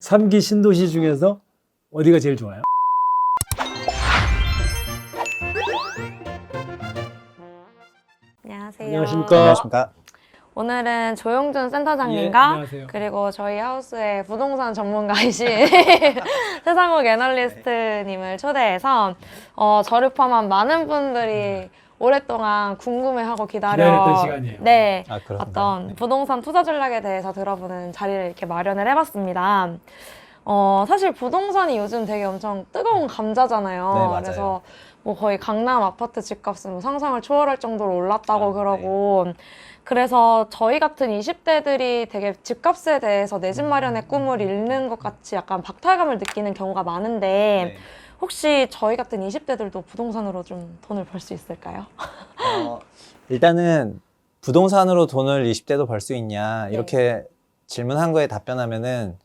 3기 신도시 중에서 어디가 제일 좋아요? 안녕하세요. 안녕하십니까? 안녕하십니까? 오늘은 조용준 예, 센터장님과 안녕하세요. 그리고 저희 하우스의 부동산 전문가이신 최상욱 애널리스트님을 초대해서 저를 포함한 많은 분들이 오랫동안 궁금해하고 기다렸던 시간이에요. 네, 아, 그렇습니다. 어떤 네. 부동산 투자 전략에 대해서 들어보는 자리를 이렇게 마련을 해봤습니다. 사실 부동산이 요즘 되게 엄청 뜨거운 감자잖아요. 네, 맞아요. 그래서 뭐 거의 강남 아파트 집값은 뭐 상상을 초월할 정도로 올랐다고 그러고 그래서 저희 같은 20대들이 되게 집값에 대해서 내 집 마련의 꿈을 잃는 것 같이 약간 박탈감을 느끼는 경우가 많은데 혹시 저희 같은 20대들도 부동산으로 좀 돈을 벌 수 있을까요? 일단은 부동산으로 돈을 20대도 벌 수 있냐 네. 이렇게 질문한 거에 답변하면은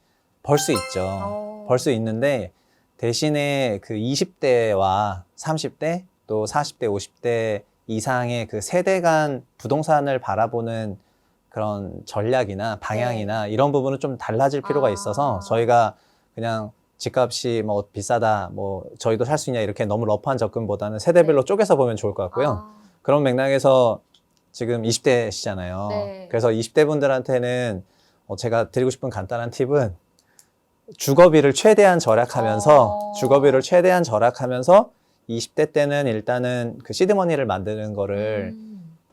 벌 수 있죠. 벌 수 있는데 대신에 그 20대와 30대 또 40대, 50대 이상의 그 세대 간 부동산을 바라보는 그런 전략이나 방향이나 이런 부분은 좀 달라질 필요가 있어서 저희가 그냥 집값이 뭐 비싸다, 뭐 저희도 살 수 있냐 이렇게 너무 러프한 접근보다는 세대별로 쪼개서 보면 좋을 것 같고요. 그런 맥락에서 지금 20대시잖아요. 네. 그래서 20대 분들한테는 제가 드리고 싶은 간단한 팁은 주거비를 최대한 절약하면서 주거비를 최대한 절약하면서 20대 때는 일단은 그 시드머니를 만드는 거를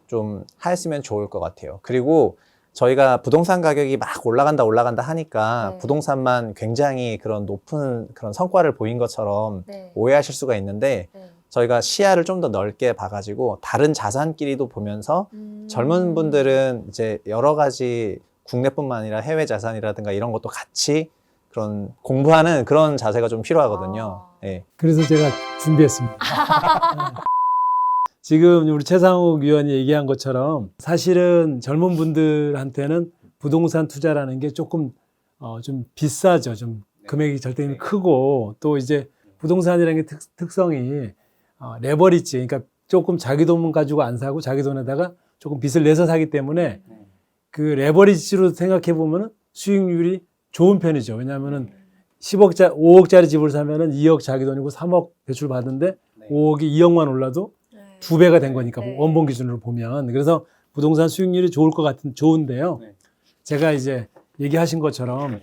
좀 하였으면 좋을 것 같아요. 그리고 저희가 부동산 가격이 막 올라간다 하니까 네. 부동산만 굉장히 그런 높은 그런 성과를 보인 것처럼 네. 오해하실 수가 있는데 저희가 시야를 좀 더 넓게 봐가지고 다른 자산끼리도 보면서 젊은 분들은 이제 여러 가지 국내뿐만 아니라 해외 자산이라든가 이런 것도 같이 그런 공부하는 그런 자세가 좀 필요하거든요. 예. 그래서 제가 준비했습니다. 지금 우리 최상욱 위원이 얘기한 것처럼 사실은 젊은 분들한테는 부동산 투자라는 게 조금 좀 비싸죠. 좀 금액이 절대 크고 또 이제 부동산이라는 게 특성이 레버리지, 그러니까 조금 자기 돈 가지고 안 사고 자기 돈에다가 조금 빚을 내서 사기 때문에 그 레버리지로 생각해 보면은 수익률이 좋은 편이죠. 왜냐하면은 5억짜리 집을 사면은 2억 자기 돈이고 3억 대출 받는데 5억이 2억만 올라도 2배가 된 거니까 원본 기준으로 보면. 그래서 부동산 수익률이 좋을 것 같은 좋은데요. 제가 이제 얘기하신 것처럼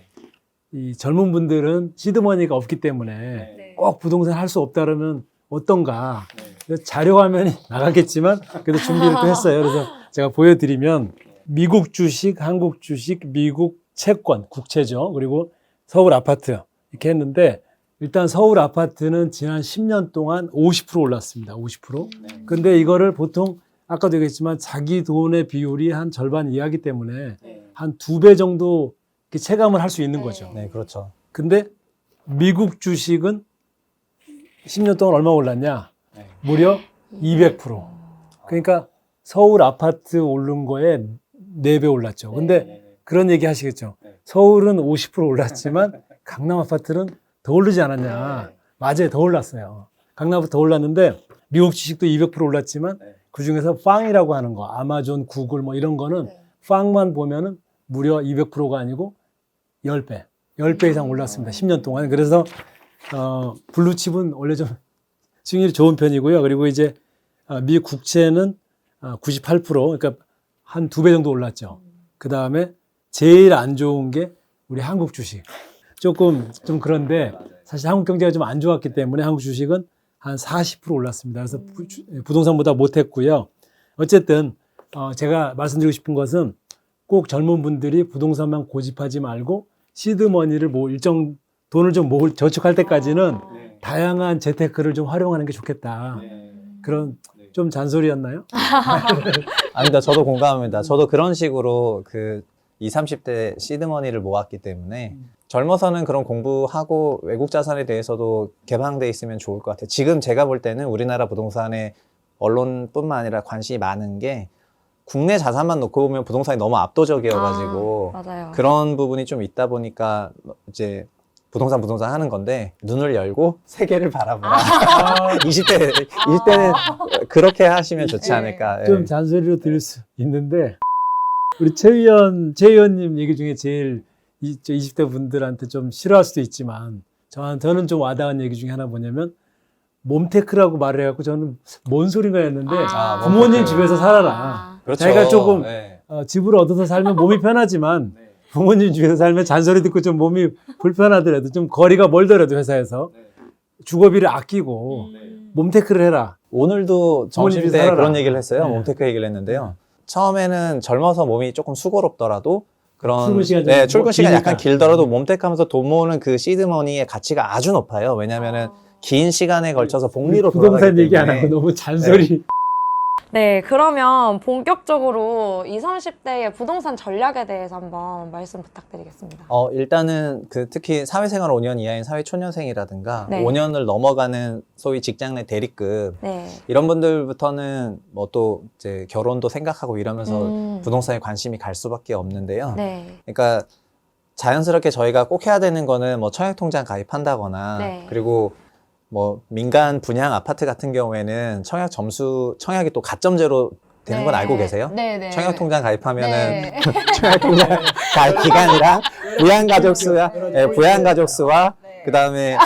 이 젊은 분들은 시드머니가 없기 때문에 꼭 부동산 할 수 없다 그러면 어떤가. 그래서 자료 화면이 나가겠지만 그래도 준비를 또 했어요. 그래서 제가 보여드리면 미국 주식, 한국 주식, 미국 채권, 국채죠. 그리고 서울 아파트 이렇게 했는데 일단 서울 아파트는 지난 10년 동안 50% 올랐습니다. 50%. 근데 이거를 보통 아까도 얘기했지만 자기 돈의 비율이 한 절반 이하이기 때문에 한 2배 정도 이렇게 체감을 할 수 있는 거죠. 네, 그렇죠. 근데 미국 주식은 10년 동안 얼마 올랐냐? 무려 200%. 그러니까 서울 아파트 오른 거에 4배 올랐죠. 근데 그런 얘기 하시겠죠. 서울은 50% 올랐지만 강남 아파트는 더 오르지 않았냐. 맞아요. 더 올랐어요. 강남 아파트 더 올랐는데 미국 주식도 200% 올랐지만 그중에서 팡이라고 하는 거, 아마존, 구글 뭐 이런 거는 팡만 보면은 무려 200%가 아니고 10배. 10배 이상 올랐습니다. 10년 동안. 그래서 블루칩은 원래 좀 수익률이 좋은 편이고요. 그리고 이제 미 국채는 98%, 그러니까 한 2배 정도 올랐죠. 그 다음에 제일 안 좋은 게 우리 한국 주식. 조금 좀 그런데 사실 한국 경제가 좀 안 좋았기 때문에 한국 주식은 한 40% 올랐습니다. 그래서 부동산보다 못했고요. 어쨌든 제가 말씀드리고 싶은 것은 꼭 젊은 분들이 부동산만 고집하지 말고 시드머니를 뭐 일정 돈을 좀 저축할 때까지는 다양한 재테크를 좀 활용하는 게 좋겠다. 그런 좀 잔소리였나요? 아닙니다. 저도 공감합니다. 저도 그런 식으로 그 20, 30대 시드머니를 모았기 때문에 젊어서는 그런 공부하고 외국 자산에 대해서도 개방돼 있으면 좋을 것 같아요. 지금 제가 볼 때는 우리나라 부동산에 언론뿐만 아니라 관심이 많은 게 국내 자산만 놓고 보면 부동산이 너무 압도적이어가지고 맞아요. 그런 부분이 좀 있다 보니까 이제 부동산 하는 건데 눈을 열고 세계를 바라보라. 20대는 그렇게 하시면 좋지 않을까. 좀 잔소리로 들을 수 있는데 우리 최 의원님 얘기 중에 제일 20대 분들한테 좀 싫어할 수도 있지만 저는 좀 와닿은 얘기 중에 하나 뭐냐면 몸테크라고 말을 해갖고 저는 뭔 소린가 했는데 아, 부모님 몸테크. 집에서 살아라. 그렇죠. 자기가 조금 네. 집을 얻어서 살면 몸이 편하지만 부모님 집에서 살면 잔소리 듣고 좀 몸이 불편하더라도 좀 거리가 멀더라도 회사에서 주거비를 아끼고 몸테크를 해라. 오늘도 점심 부모님이 때 살아라. 그런 얘기를 했어요. 네. 몸테크 얘기를 했는데요. 처음에는 젊어서 몸이 조금 수고롭더라도 그런 출근 시간이 좀 출근 시간이 약간 기니까. 길더라도 몸테크 하면서 돈 모으는 그 시드머니의 가치가 아주 높아요. 왜냐면은 긴 시간에 걸쳐서 복리로 부동산 돌아가기 얘기 안 때문에. 하고 너무 잔소리. 네, 그러면 본격적으로 20, 30대의 부동산 전략에 대해서 한번 말씀 부탁드리겠습니다. 일단은 특히 사회생활 5년 이하인 사회초년생이라든가 네. 5년을 넘어가는 소위 직장 내 대리급 네. 이런 분들부터는 뭐 또 이제 결혼도 생각하고 이러면서 음. 부동산에 관심이 갈 수밖에 없는데요. 네. 그러니까 자연스럽게 저희가 꼭 해야 되는 거는 뭐 청약통장 가입한다거나 네. 그리고 뭐 민간 분양 아파트 같은 경우에는 청약이 또 가점제로 되는 건 알고 계세요? 네. 청약통장 가입하면은 네. 청약통장 가입 기간이랑 부양가족 수와 그다음에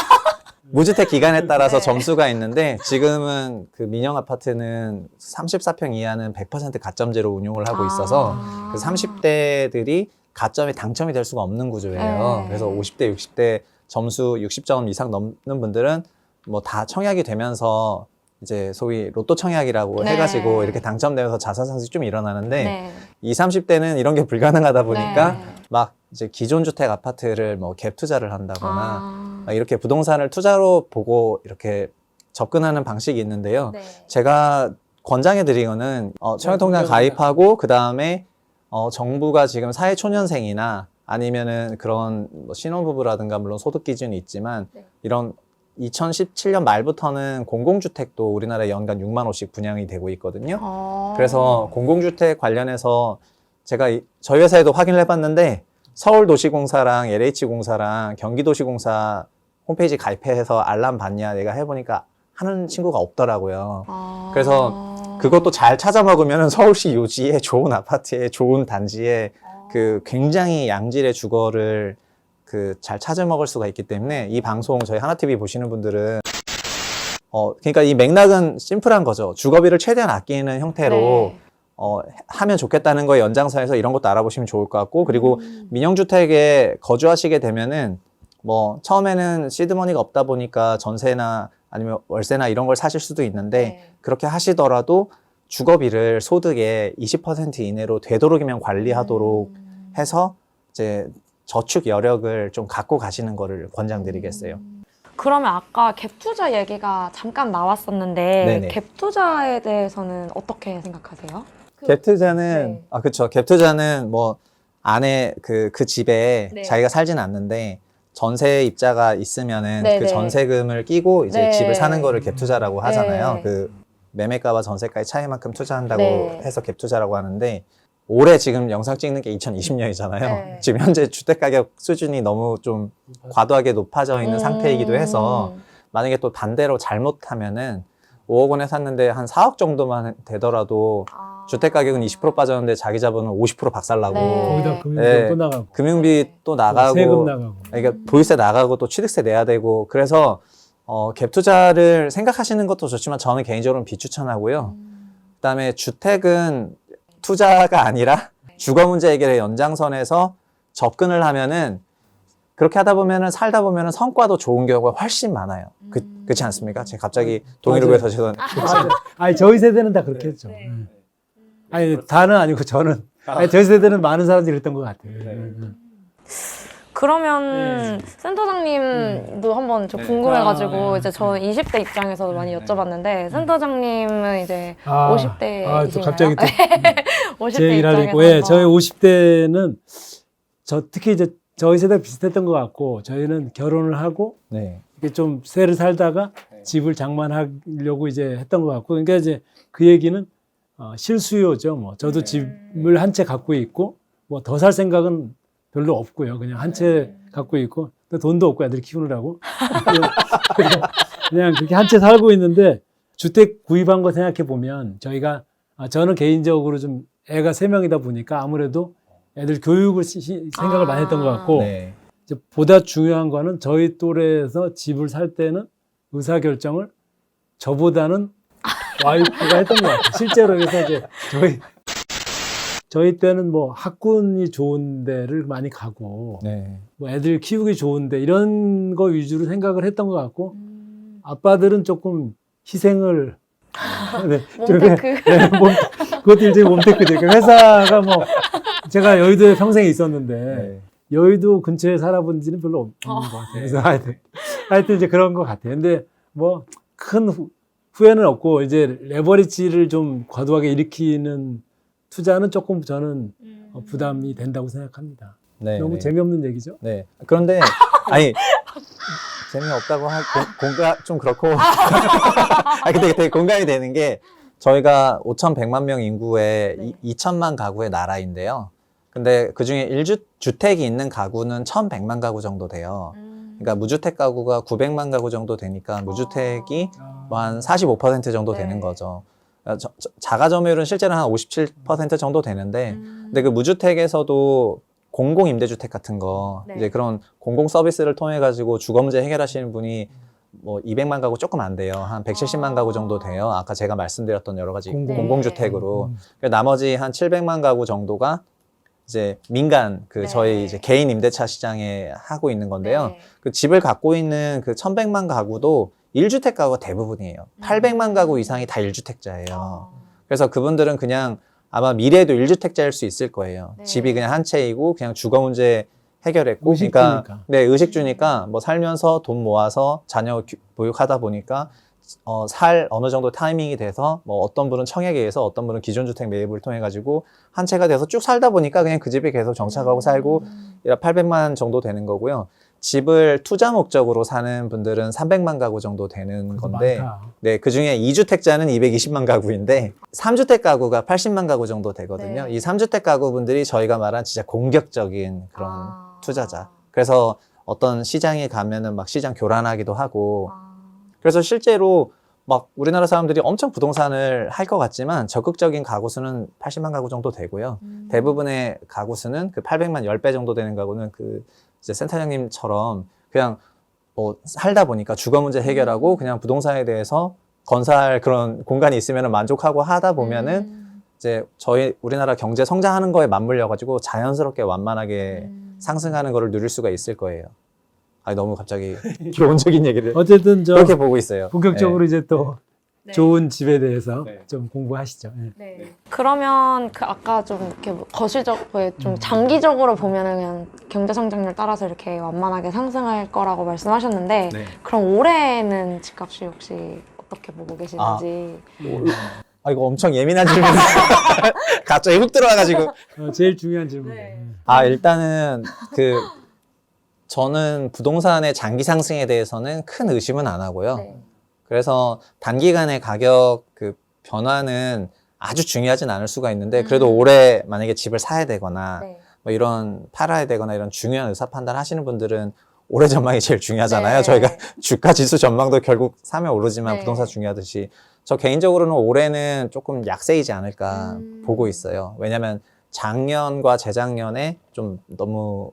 무주택 기간에 따라서 네. 점수가 있는데 지금은 그 민영 아파트는 34평 이하는 100% 가점제로 운용을 하고 있어서 그 30대들이 가점이 당첨이 될 수가 없는 구조예요. 네. 그래서 50대, 60대 점수 60점 이상 넘는 분들은 뭐 다 청약이 되면서 이제 소위 로또 청약이라고 네. 해가지고 이렇게 당첨되면서 자산 상승이 좀 일어나는데 네. 20, 30대는 이런 게 불가능하다 보니까 네. 막 이제 기존 주택 아파트를 뭐 갭 투자를 한다거나 아. 막 이렇게 부동산을 투자로 보고 이렇게 접근하는 방식이 있는데요. 네. 제가 권장해 드리거는 청약통장 가입하고 그 다음에 정부가 지금 사회초년생이나 아니면은 그런 뭐 신혼부부라든가 물론 소득 기준이 있지만 네. 이런 2017년 말부터는 공공주택도 우리나라에 연간 6만 호씩 분양이 되고 있거든요. 그래서 공공주택 관련해서 제가 저희 회사에도 확인을 해봤는데 서울도시공사랑 LH공사랑 경기도시공사 홈페이지 가입해서 알람 받냐 내가 해보니까 하는 친구가 없더라고요. 그래서 그것도 잘 찾아 먹으면 서울시 요지에 좋은 아파트에 좋은 단지에 그 굉장히 양질의 주거를 잘 찾아 먹을 수가 있기 때문에 이 방송 저희 하나TV 보시는 분들은 그러니까 이 맥락은 심플한 거죠. 주거비를 최대한 아끼는 형태로 네. 하면 좋겠다는 거에 연장선에서 이런 것도 알아보시면 좋을 것 같고 그리고 민영주택에 거주하시게 되면은 뭐 처음에는 시드머니가 없다 보니까 전세나 아니면 월세나 이런 걸 사실 수도 있는데 네. 그렇게 하시더라도 주거비를 소득의 20% 이내로 되도록이면 관리하도록 해서 이제 저축 여력을 좀 갖고 가시는 거를 권장드리겠어요. 그러면 아까 갭 투자 얘기가 잠깐 나왔었는데 네네. 갭 투자에 대해서는 어떻게 생각하세요? 갭 투자는 네. 그렇죠. 갭 투자는 뭐 안에 그 집에 네. 자기가 살진 않는데 전세 입자가 있으면은 네네. 그 전세금을 끼고 이제 네. 집을 사는 거를 갭 투자라고 하잖아요. 네. 그 매매가와 전세가의 차이만큼 투자한다고 네. 해서 갭 투자라고 하는데 올해 지금 영상 찍는 게 2020년이잖아요. 네. 지금 현재 주택 가격 수준이 너무 좀 과도하게 높아져 있는 상태이기도 해서 만약에 또 반대로 잘못하면은 5억 원에 샀는데 한 4억 정도만 되더라도 주택 가격은 20% 빠졌는데 자기 자본은 50% 박살나고 네. 거기다 금융비 네. 또 나가고 금융비 또 나가고 세금 나가고. 그러니까 보유세 나가고 또 취득세 내야 되고 그래서 갭 투자를 생각하시는 것도 좋지만 저는 개인적으로는 비추천하고요. 그다음에 주택은 투자가 아니라 주거 문제 해결의 연장선에서 접근을 하면은 그렇게 하다 보면은 살다 보면은 성과도 좋은 경우가 훨씬 많아요. 그렇지 않습니까? 제가 갑자기 동의를 맞아요. 구해서 죄송. 아니 저희 세대는 다 그렇게 했죠. 네. 아니 다는 아니고 저는. 아니, 저희 세대는 많은 사람들이 그랬던 것 같아요. 그러면 센터장님도 한번 좀 궁금해가지고 이제 저 20대 입장에서 많이 여쭤봤는데 센터장님은 이제 50대이신가요? 또 갑자기 또 50대 제 일 하려고. 입장에서 예, 한번. 저희 50대는 특히 이제 저희 세대 비슷했던 것 같고 저희는 결혼을 하고 네. 이렇게 좀 세를 살다가 집을 장만하려고 이제 했던 것 같고 그러니까 이제 그 얘기는 실수요죠. 뭐 저도 집을 한 채 갖고 있고 뭐 더 살 생각은 별로 없고요. 그냥 한 채 갖고 있고 또 돈도 없고 애들 키우느라고 그냥 그렇게 한 채 살고 있는데 주택 구입한 거 생각해 보면 저희가 저는 개인적으로 좀 애가 3명이다 보니까 아무래도 애들 교육을 생각을 많이 했던 것 같고 네. 이제 보다 중요한 거는 저희 또래에서 집을 살 때는 의사결정을 저보다는 와이프가 했던 것 같아요. 실제로 그래서 이제 저희 때는 뭐 학군이 좋은 데를 많이 가고 네. 뭐 애들 키우기 좋은데 이런 거 위주로 생각을 했던 것 같고 아빠들은 조금 희생을 네, 몸테크. 그것도 일종의 몸테크죠. 그 회사가 뭐 제가 여의도에 평생 있었는데 네. 여의도 근처에 살아본 지는 별로 없는 것 같아요. 그래서 하여튼 이제 그런 것 같아요. 근데 뭐 큰 후회는 없고 이제 레버리지를 좀 과도하게 일으키는 투자는 조금 저는 부담이 된다고 생각합니다. 네. 너무 네. 재미없는 얘기죠. 네. 그런데 아니 재미없다고 공감 좀 그렇고 아 근데 되게 공감이 되는 게 저희가 5,100만 명 인구에 네. 2천만 가구의 나라인데요. 근데 그중에 1주택이 있는 가구는 1,100만 가구 정도 돼요. 그러니까 무주택 가구가 900만 가구 정도 되니까 무주택이 뭐 한 45% 정도 되는 네. 거죠. 자가 점유율은 실제로 한 57% 정도 되는데 근데 그 무주택에서도 공공 임대주택 같은 거 네. 이제 그런 공공 서비스를 통해 가지고 주거 문제 해결하시는 분이 뭐 200만 가구 조금 안 돼요. 한 170만 가구 정도 돼요. 아까 제가 말씀드렸던 여러 가지 공공. 공공주택으로. 나머지 한 700만 가구 정도가 이제 민간 네. 저희 이제 개인 임대차 시장에 하고 있는 건데요. 네. 그 집을 갖고 있는 그 1,100만 가구도 1주택 가구가 대부분이에요. 800만 가구 이상이 다 1주택자예요. 그래서 그분들은 그냥 아마 미래에도 1주택자일 수 있을 거예요. 네. 집이 그냥 한 채이고 그냥 주거 문제 해결했고 의식주니까. 그러니까 네, 의식주니까 뭐 살면서 돈 모아서 자녀 보육하다 보니까 살 어느 정도 타이밍이 돼서 뭐 어떤 분은 청약에 의해서 어떤 분은 기존 주택 매입을 통해 가지고 한 채가 돼서 쭉 살다 보니까 그냥 그 집에 계속 정착하고 살고 800만 정도 되는 거고요. 집을 투자 목적으로 사는 분들은 300만 가구 정도 되는 건데 많다. 네, 그중에 2주택자는 220만 가구인데 3주택 가구가 80만 가구 정도 되거든요. 네. 이 3주택 가구분들이 저희가 말한 진짜 공격적인 그런 투자자. 그래서 어떤 시장에 가면은 막 시장 교란하기도 하고 그래서 실제로 막 우리나라 사람들이 엄청 부동산을 할 것 같지만 적극적인 가구 수는 80만 가구 정도 되고요. 대부분의 가구 수는 그 800만 10배 정도 되는 가구는 그 이제 센터장님처럼 그냥 뭐 살다 보니까 주거 문제 해결하고 그냥 부동산에 대해서 건설 그런 공간이 있으면 만족하고 하다 보면은 이제 저희 우리나라 경제 성장하는 거에 맞물려 가지고 자연스럽게 완만하게 상승하는 거를 누릴 수가 있을 거예요. 아니 너무 갑자기 기본적인 얘기를 어쨌든 저 그렇게 보고 있어요. 본격적으로 이제 또 네. 좋은 집에 대해서 네. 좀 공부하시죠. 예. 네. 그러면 그 아까 좀 이렇게 거시적, 좀 장기적으로 보면은 그냥 경제 성장률 따라서 이렇게 완만하게 상승할 거라고 말씀하셨는데 네. 그럼 올해는 집값이 혹시 어떻게 보고 계시는지? 아 이거 엄청 예민한 질문. 갑자기 훅 들어와가지고. 제일 중요한 질문. 네. 아 일단은 저는 부동산의 장기 상승에 대해서는 큰 의심은 안 하고요. 네. 그래서 단기간의 가격 그 변화는 아주 중요하진 않을 수가 있는데 그래도 올해 만약에 집을 사야 되거나 네. 뭐 이런 팔아야 되거나 이런 중요한 의사 판단 하시는 분들은 올해 전망이 제일 중요하잖아요. 네. 저희가 주가 지수 전망도 결국 사면 오르지만 네. 부동산 중요하듯이 저 개인적으로는 올해는 조금 약세이지 않을까 보고 있어요. 왜냐하면 작년과 재작년에 좀 너무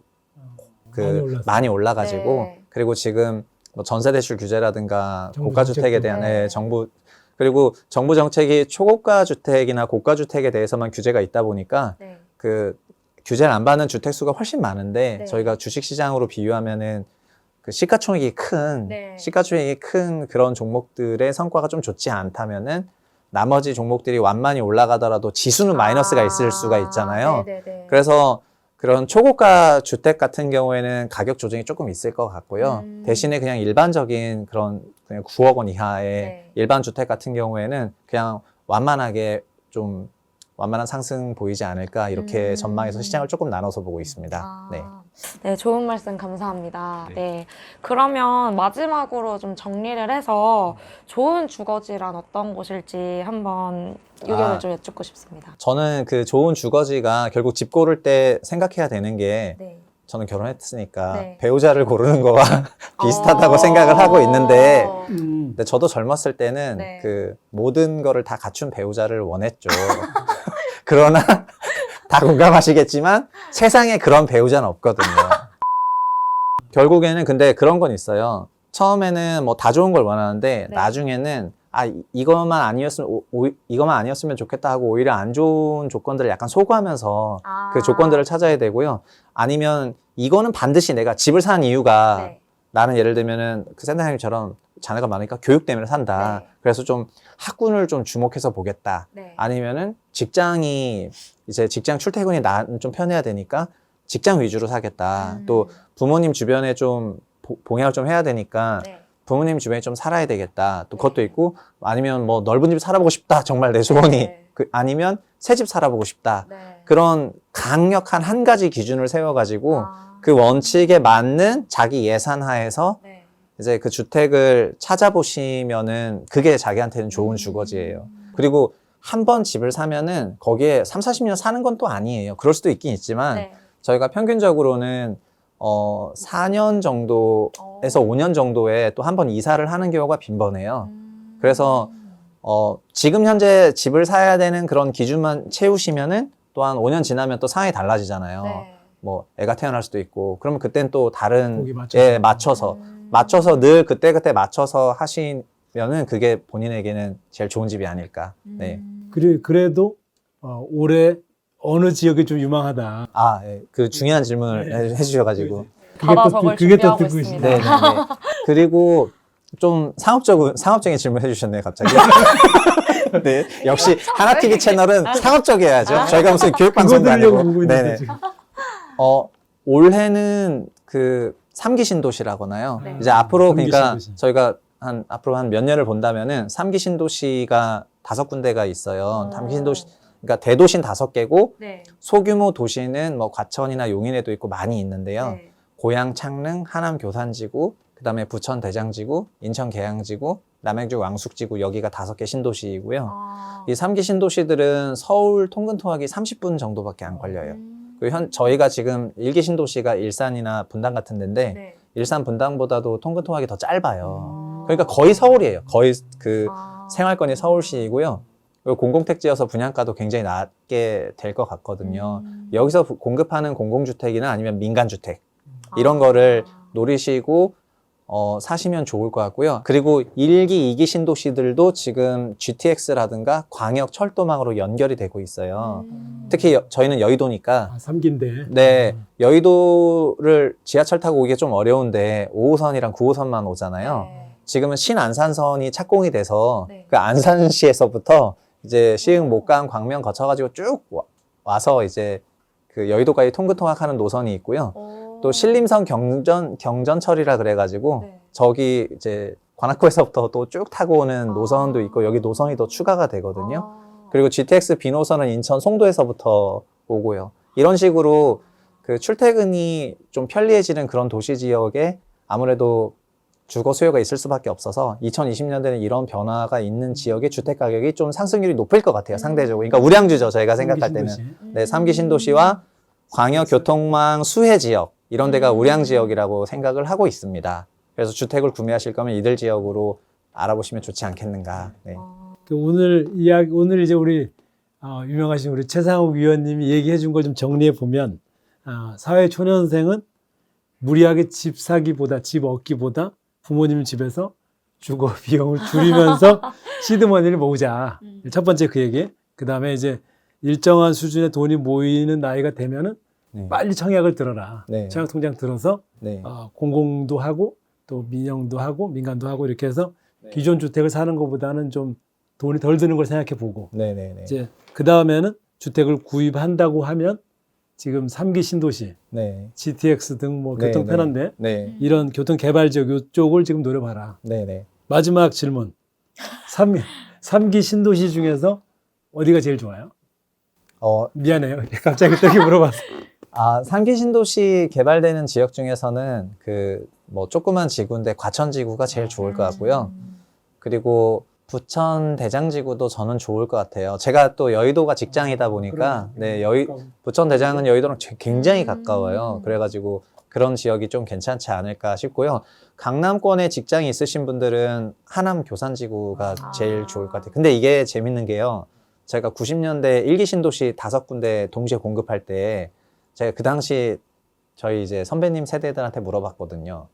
많이 올라가지고 네. 그리고 지금 뭐 전세 대출 규제라든가 정부 고가 주택에 정책도. 대한 네. 정부 그리고 정부 정책이 초고가 주택이나 고가 주택에 대해서만 규제가 있다 보니까 네. 그 규제를 안 받는 주택 수가 훨씬 많은데 네. 저희가 주식 시장으로 비유하면은 그 시가총액이 네. 큰 그런 종목들의 성과가 좀 좋지 않다면은 나머지 종목들이 완만히 올라가더라도 지수는 마이너스가 있을 수가 있잖아요. 네네네. 그래서 그런 초고가 주택 같은 경우에는 가격 조정이 조금 있을 것 같고요. 대신에 그냥 일반적인 그냥 9억 원 이하의 네. 일반 주택 같은 경우에는 그냥 완만하게 좀 완만한 상승 보이지 않을까 이렇게 전망해서 시장을 조금 나눠서 보고 있습니다. 네. 네, 좋은 말씀 감사합니다. 네. 그러면 마지막으로 좀 정리를 해서 좋은 주거지란 어떤 곳일지 한번 의견을 좀 여쭙고 싶습니다. 저는 그 좋은 주거지가 결국 집 고를 때 생각해야 되는 게 네. 저는 결혼했으니까 네. 배우자를 고르는 거와 비슷하다고 생각을 하고 있는데 근데 저도 젊었을 때는 네. 그 모든 거를 다 갖춘 배우자를 원했죠. 그러나 다 공감하시겠지만 세상에 그런 배우자는 없거든요. 결국에는 근데 그런 건 있어요. 처음에는 뭐 다 좋은 걸 원하는데 네. 나중에는 이것만 아니었으면 좋겠다 하고 오히려 안 좋은 조건들을 약간 소구하면서 그 조건들을 찾아야 되고요. 아니면 이거는 반드시 내가 집을 사는 이유가 네. 나는 예를 들면은 그 센터장님처럼 자녀가 많으니까 교육 때문에 산다. 네. 그래서 좀 학군을 좀 주목해서 보겠다. 네. 아니면은 직장이 이제 직장 출퇴근이 나는 좀 편해야 되니까 직장 위주로 사겠다. 또 부모님 주변에 좀 봉양을 좀 해야 되니까 네. 부모님 주변에 좀 살아야 되겠다. 또 그것도 있고 아니면 뭐 넓은 집 살아보고 싶다. 정말 내 소원이. 네. 아니면 새 집 살아보고 싶다. 네. 그런 강력한 한 가지 기준을 세워가지고 아. 그 원칙에 맞는 자기 예산 하에서 네. 이제 그 주택을 찾아보시면은 그게 자기한테는 좋은 주거지예요. 그리고 한 번 집을 사면은 거기에 3, 40년 사는 건 또 아니에요. 그럴 수도 있긴 있지만 네. 저희가 평균적으로는 4년 정도에서 5년 정도에 또 한 번 이사를 하는 경우가 빈번해요. 그래서 지금 현재 집을 사야 되는 그런 기준만 채우시면은 또한 5년 지나면 또 상황이 달라지잖아요. 네. 뭐 애가 태어날 수도 있고 그러면 그땐 또 다른 거기 맞춰서. 예, 맞춰서 늘 그때 맞춰서 하시면은 그게 본인에게는 제일 좋은 집이 아닐까. 네. 그래도 올해 어느 지역이 좀 유망하다. 예, 그 중요한 질문을 해주셔가지고. 받아 적을 그게 또 준비하고 듣고 있습니다. 네, 네, 네. 그리고 좀 상업적인 질문 해주셨네요, 갑자기. 네, 역시 하나TV 채널은 상업적이어야죠. 저희가 무슨 교육방송도 그거 들으려고 아니고. 보고 있는데 네네. 지금. 올해는 그 3기 신도시라거나요. 네. 이제 앞으로 3기 그러니까 신도시. 저희가 앞으로 한 몇 년을 본다면은 3기 신도시가 5군데가 있어요. 3기 신도시, 그러니까 대도시는 5개고 네. 소규모 도시는 뭐 과천이나 용인에도 있고 많이 있는데요. 네. 고양 창릉, 하남 교산지구, 그다음에 부천 대장지구, 인천 계양지구, 남양주 왕숙지구 여기가 5개 신도시이고요. 아. 이 3기 신도시들은 서울 통근 통학이 30분 정도밖에 안 걸려요. 그리고 저희가 지금 1기 신도시가 일산이나 분당 같은 데인데 네. 일산 분당보다도 통근 통학이 더 짧아요. 그러니까 거의 서울이에요. 거의 그 생활권이 서울시이고요. 그리고 공공택지여서 분양가도 굉장히 낮게 될 것 같거든요. 여기서 공급하는 공공주택이나 아니면 민간주택 이런 거를 노리시고 사시면 좋을 것 같고요. 그리고 1기, 2기 신도시들도 지금 GTX라든가 광역 철도망으로 연결이 되고 있어요. 특히 저희는 여의도니까 3기인데. 네, 여의도를 지하철 타고 오기가 좀 어려운데 5호선이랑 9호선만 오잖아요. 네. 지금은 신안산선이 착공이 돼서 네. 그 안산시에서부터 이제 시흥, 목강, 광명 거쳐가지고 쭉 와서 이제 그 여의도까지 통근통학하는 노선이 있고요. 또 신림선 경전철이라 그래가지고 네. 저기 이제 관악구에서부터 또 쭉 타고 오는 노선도 있고 여기 노선이 더 추가가 되거든요. 그리고 GTX B노선은 인천 송도에서부터 오고요. 이런 식으로 그 출퇴근이 좀 편리해지는 그런 도시 지역에 아무래도 주거 수요가 있을 수밖에 없어서 2020년대는 이런 변화가 있는 지역의 주택 가격이 좀 상승률이 높을 것 같아요, 상대적으로. 그러니까 우량주죠, 저희가 생각할 때는. 네, 3기 신도시와 광역 교통망 수혜 지역 이런 데가 우량 지역이라고 생각을 하고 있습니다. 그래서 주택을 구매하실 거면 이들 지역으로 알아보시면 좋지 않겠는가. 네. 오늘 이제 우리 유명하신 우리 최상욱 위원님이 얘기해 준 걸 좀 정리해 보면 사회 초년생은 무리하게 집 사기보다 집 얻기보다 부모님 집에서 주거 비용을 줄이면서 시드머니를 모으자. 첫 번째 그 얘기. 그 다음에 이제 일정한 수준의 돈이 모이는 나이가 되면은 네. 빨리 청약을 들어라. 네. 청약 통장 들어서 네. 공공도 하고 또 민영도 하고 민간도 하고 이렇게 해서 네. 기존 주택을 사는 것보다는 좀 돈이 덜 드는 걸 생각해 보고 네네네. 이제 그 다음에는 주택을 구입한다고 하면 지금 3기 신도시, 네. GTX 등 뭐 네, 교통 편한데 네. 이런 교통 개발 지역 이쪽을 지금 노려봐라. 네네. 마지막 질문. 3기 신도시 중에서 어디가 제일 좋아요? 미안해요. 갑자기 그렇게 물어봤어. 3기 신도시 개발되는 지역 중에서는 그 뭐 조그만 지구인데 과천지구가 제일 좋을 것 같고요. 그리고 부천 대장지구도 저는 좋을 것 같아요. 제가 또 여의도가 직장이다 보니까 네, 부천 대장은 여의도랑 굉장히 가까워요. 그래가지고 그런 지역이 좀 괜찮지 않을까 싶고요. 강남권에 직장이 있으신 분들은 하남 교산지구가 제일 좋을 것 같아요. 근데 이게 재밌는 게요. 제가 90년대 일기 신도시 5군데 동시에 공급할 때 제가 그 당시 저희 이제 선배님 세대들한테 물어봤거든요.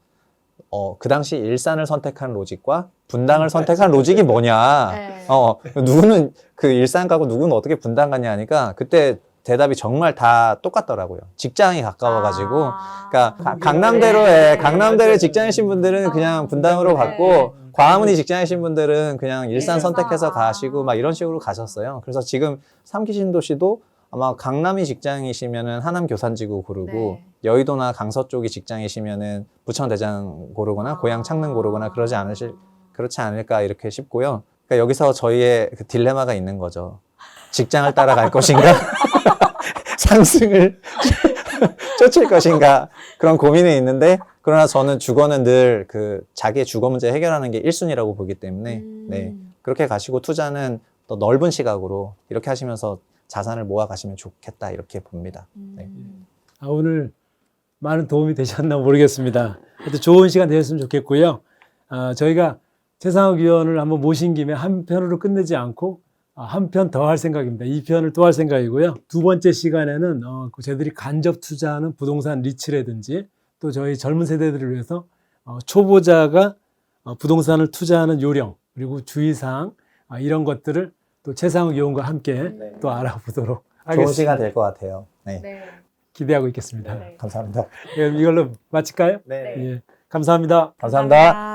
그 당시 일산을 선택한 로직과 분당을 선택한 로직이 뭐냐. 네. 누구는 그 일산 가고 누구는 어떻게 분당 가냐 하니까 그때 대답이 정말 다 똑같더라고요. 직장이 가까워가지고. 그러니까 강남대로에 직장이신 분들은 그냥 분당으로 갔고 광화문이 직장이신 분들은 그냥 일산 선택해서 가시고 막 이런 식으로 가셨어요. 그래서 지금 3기 신도시도 아마 강남이 직장이시면은 하남 교산지구 고르고 네. 여의도나 강서 쪽이 직장이시면은 부천 대장 고르거나 고양 창릉 고르거나 그렇지 않을까 이렇게 싶고요. 그러니까 여기서 저희의 그 딜레마가 있는 거죠. 직장을 따라갈 것인가? 상승을 쫓을 것인가? 그런 고민이 있는데 그러나 저는 주거는 늘 그 자기의 주거 문제 해결하는 게 1순위라고 보기 때문에 네. 그렇게 가시고 투자는 더 넓은 시각으로 이렇게 하시면서 자산을 모아 가시면 좋겠다 이렇게 봅니다. 네. 오늘 많은 도움이 되셨나 모르겠습니다. 하여튼 좋은 시간 되셨으면 좋겠고요. 저희가 최상욱 위원을 한번 모신 김에 한 편으로 끝내지 않고 한 편 더 할 생각입니다. 2편을 또 할 생각이고요. 두 번째 시간에는 저희들이 간접 투자하는 부동산 리츠라든지 또 저희 젊은 세대들을 위해서 초보자가 부동산을 투자하는 요령 그리고 주의사항 이런 것들을 또 최상욱 위원과 함께 또 알아보도록 하겠습니다. 좋은 시간 될 것 같아요. 네. 네. 기대하고 있겠습니다. 네. 감사합니다. 이걸로 마칠까요? 네. 예, 감사합니다. 감사합니다.